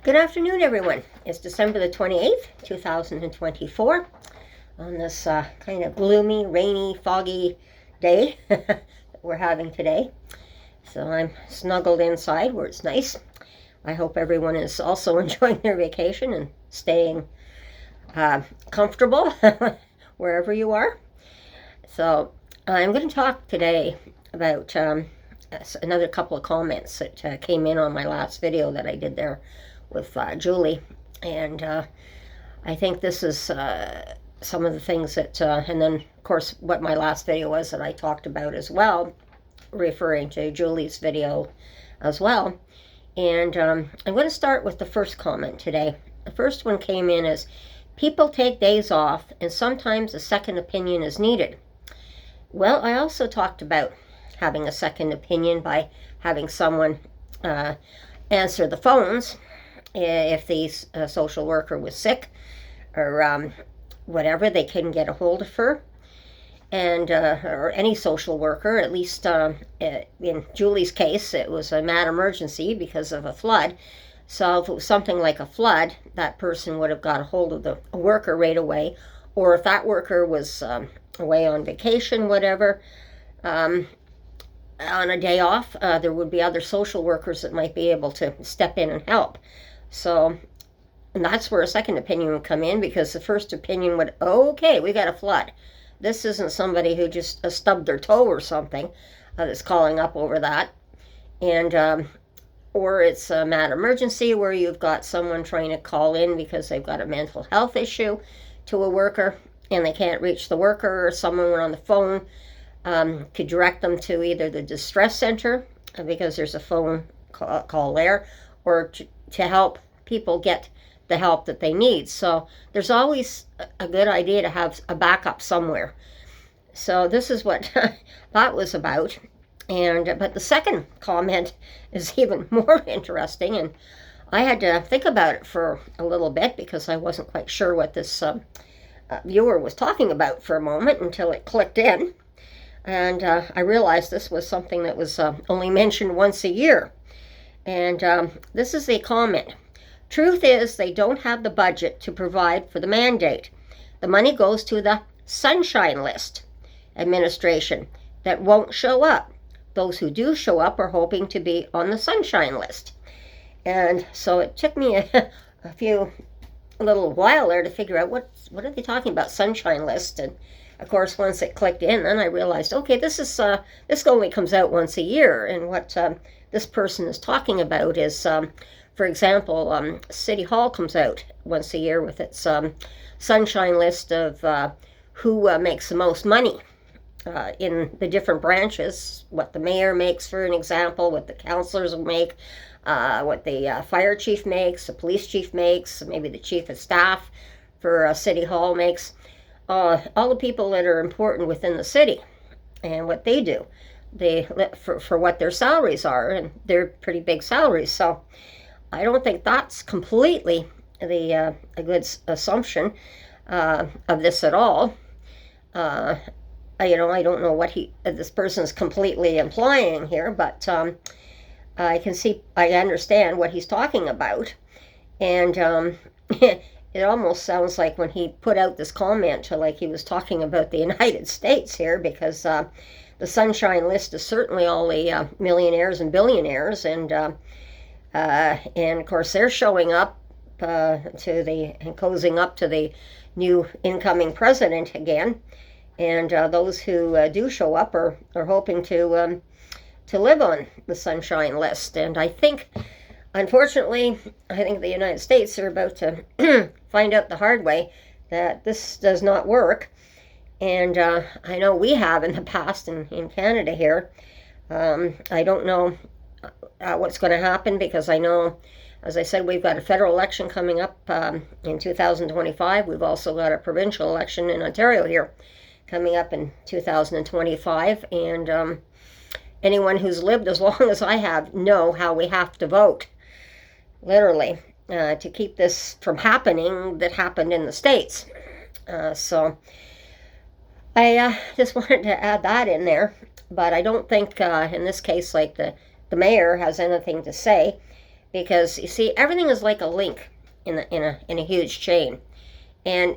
Good afternoon, everyone. It's December the 28th, 2024, on this kind of gloomy, rainy, foggy day that we're having today. So I'm snuggled inside where it's nice. I hope everyone is also enjoying their vacation and staying comfortable wherever you are. So I'm going to talk today about another couple of comments that came in on my last video that I did there with Julie, and I think this is some of the things that, and then of course what my last video was that I talked about as well, referring to Julie's video as well. And I'm going to start with the first comment today. The first one came in as, people take days off and sometimes a second opinion is needed. Well, I also talked about having a second opinion by having someone answer the phones if the social worker was sick or whatever, they couldn't get a hold of her, and or any social worker, at least in Julie's case, it was a mad emergency because of a flood. So if it was something like a flood, that person would have got a hold of the worker right away, or if that worker was away on vacation, whatever, on a day off, there would be other social workers that might be able to step in and help. So, and that's where a second opinion would come in, because the first opinion would, okay, we got a flood. This isn't somebody who just stubbed their toe or something that's calling up over that. And, or it's a mad emergency where you've got someone trying to call in because they've got a mental health issue to a worker and they can't reach the worker, or someone on the phone could direct them to either the distress center, because there's a phone call there, or to help people get the help that they need. So there's always a good idea to have a backup somewhere. So this is what that was about. And but the second comment is even more interesting, and I had to think about it for a little bit because I wasn't quite sure what this viewer was talking about for a moment until it clicked in. And I realized this was something that was only mentioned once a year. And this is a comment. Truth is, they don't have the budget to provide for the mandate. The money goes to the Sunshine List administration that won't show up. Those who do show up are hoping to be on the Sunshine List. And so it took me a little while there to figure out what are they talking about, Sunshine List. And of course, once it clicked in, then I realized, okay, this only comes out once a year, and what this person is talking about is, for example, City Hall comes out once a year with its Sunshine List of who makes the most money in the different branches, what the mayor makes, for an example, what the councilors make, what the fire chief makes, the police chief makes, maybe the chief of staff for City Hall makes, all the people that are important within the city and what they do, for what their salaries are, and they're pretty big salaries. So I don't think that's completely a good assumption of this at all. I don't know what this person's completely implying here, but I understand what he's talking about, and it almost sounds like when he put out this comment, like he was talking about the United States here, because the Sunshine List is certainly all the millionaires and billionaires, and of course they're showing up and cozying up to the new incoming president again, and those who do show up are hoping to live on the Sunshine List. And unfortunately, I think the United States are about to find out the hard way that this does not work. And I know we have in the past in Canada here. I don't know what's going to happen, because I know, as I said, we've got a federal election coming up in 2025. We've also got a provincial election in Ontario here coming up in 2025. And anyone who's lived as long as I have know how we have to vote, literally, to keep this from happening that happened in the States. So I just wanted to add that in there. But I don't think in this case, like the mayor has anything to say. because you see, everything is like a link in a huge chain, and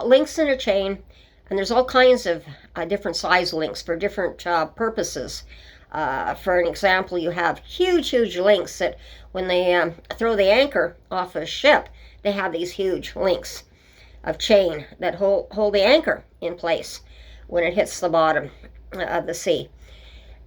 links in a chain, and there's all kinds of different size links for different purposes. For an example, you have huge links that when they throw the anchor off a ship, they have these huge links of chain that hold the anchor in place when it hits the bottom of the sea.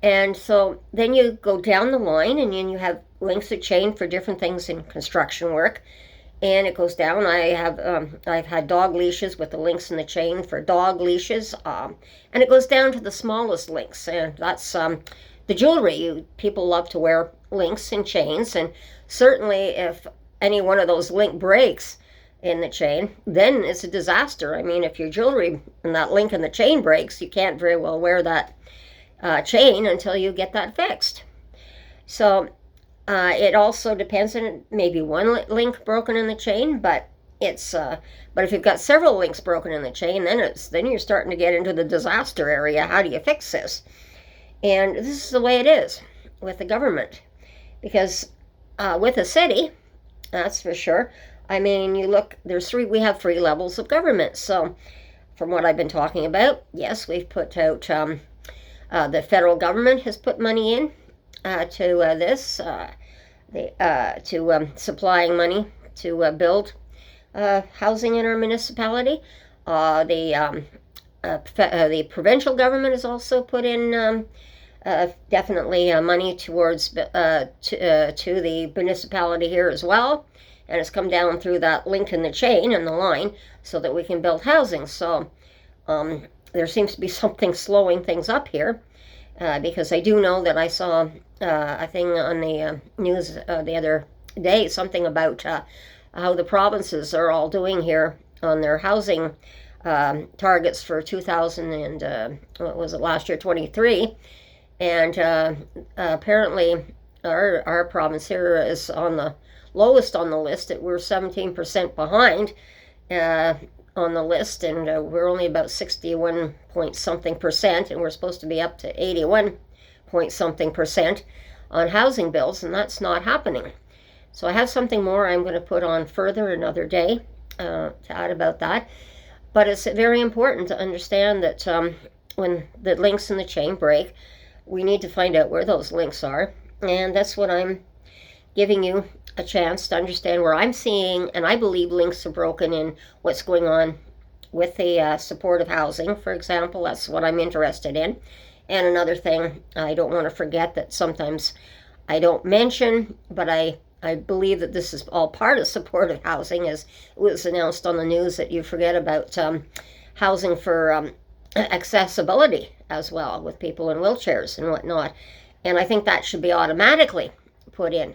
And so then you go down the line, and then you have links of chain for different things in construction work. And it goes down. I've had dog leashes with the links in the chain for dog leashes, and it goes down to the smallest links, and that's the jewelry. People love to wear links and chains, and certainly if any one of those link breaks in the chain, then it's a disaster. I mean, if your jewelry and that link in the chain breaks, you can't very well wear that chain until you get that fixed. So it also depends on maybe one link broken in the chain, but if you've got several links broken in the chain, then you're starting to get into the disaster area. How do you fix this? And this is the way it is with the government, because with a city, that's for sure. I mean, we have 3 levels of government. So from what I've been talking about, yes, we've put out, the federal government has put money in to this, supplying money to build housing in our municipality. The provincial government has also put in definitely money towards to the municipality here as well, and it's come down through that link in the chain and the line so that we can build housing. So there seems to be something slowing things up here, because I do know that I saw a thing on the news the other day, something about how the provinces are all doing here on their housing targets for 2000 and what was it, last year, 23. And apparently our province here is on the lowest on the list. We're 17% behind on the list, and we're only about 61 point something percent, and we're supposed to be up to 81 point something percent on housing bills, and that's not happening. So I have something more I'm going to put on further another day to add about that. But it's very important to understand that when the links in the chain break, we need to find out where those links are, and that's what I'm giving you a chance to understand, where I'm seeing, and I believe links are broken in what's going on with the supportive housing, for example. That's what I'm interested in. And another thing I don't want to forget that sometimes I don't mention, but I believe that this is all part of supportive housing, as it was announced on the news that you forget about housing for accessibility as well, with people in wheelchairs and whatnot. And I think that should be automatically put in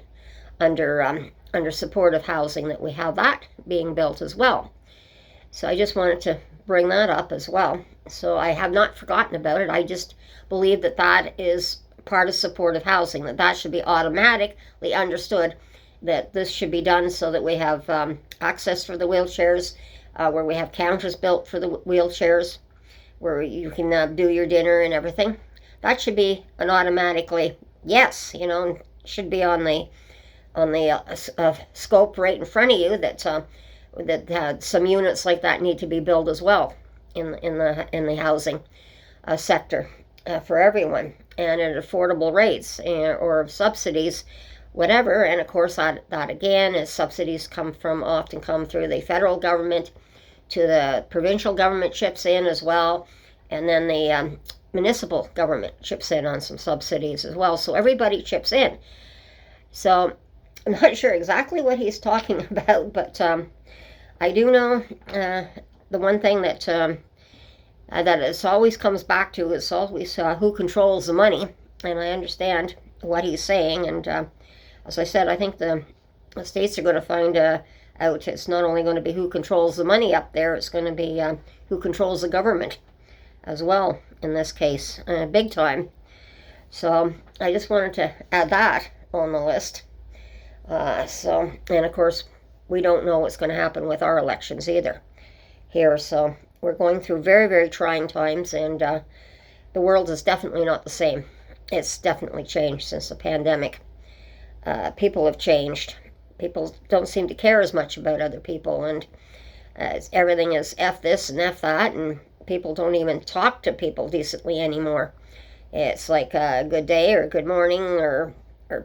under supportive housing, that we have that being built as well. So I just wanted to bring that up as well. So I have not forgotten about it. I just believe that that is part of supportive housing, that should be automatically understood, that this should be done so that we have access for the wheelchairs, where we have counters built for the wheelchairs, where you can do your dinner and everything. That should be an automatically yes, should be on the scope right in front of you, that some units like that need to be built as well in the housing sector for everyone, and at affordable rates, or subsidies, whatever. And of course that again is subsidies often come through the federal government, to the provincial government chips in as well, and then the municipal government chips in on some subsidies as well. So everybody chips in. So I'm not sure exactly what he's talking about, but I do know the one thing that it always comes back to is always who controls the money, and I understand what he's saying. And as I said, I think the states are going to find out it's not only going to be who controls the money up there, it's going to be who controls the government as well in this case, big time. So I just wanted to add that on the list. And of course, we don't know what's going to happen with our elections either here. So we're going through very, very trying times, and the world is definitely not the same. It's definitely changed since the pandemic. people have changed. People don't seem to care as much about other people, and everything is F this and F that, and people don't even talk to people decently anymore. It's like a good day or good morning or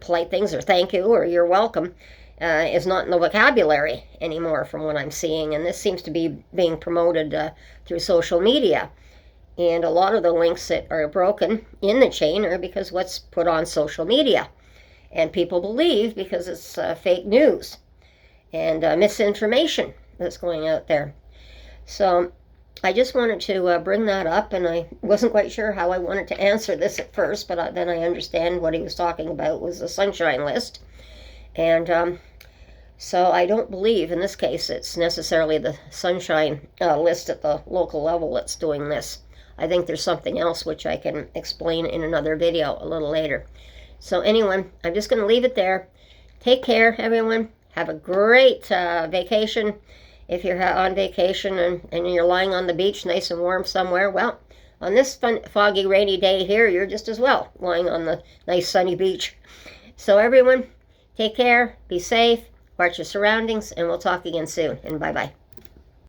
polite things or thank you or you're welcome is not in the vocabulary anymore from what I'm seeing, and this seems to be being promoted through social media. And a lot of the links that are broken in the chain are because what's put on social media. And people believe because it's fake news and misinformation that's going out there. So I just wanted to bring that up, and I wasn't quite sure how I wanted to answer this at first, but then I understand what he was talking about was the sunshine list. And so I don't believe in this case it's necessarily the sunshine list at the local level that's doing this. I think there's something else which I can explain in another video a little later. So anyway, I'm just going to leave it there. Take care, everyone. Have a great vacation. If you're on vacation and you're lying on the beach nice and warm somewhere, well, on this foggy, rainy day here, you're just as well lying on the nice sunny beach. So everyone, take care, be safe, watch your surroundings, and we'll talk again soon. And bye-bye.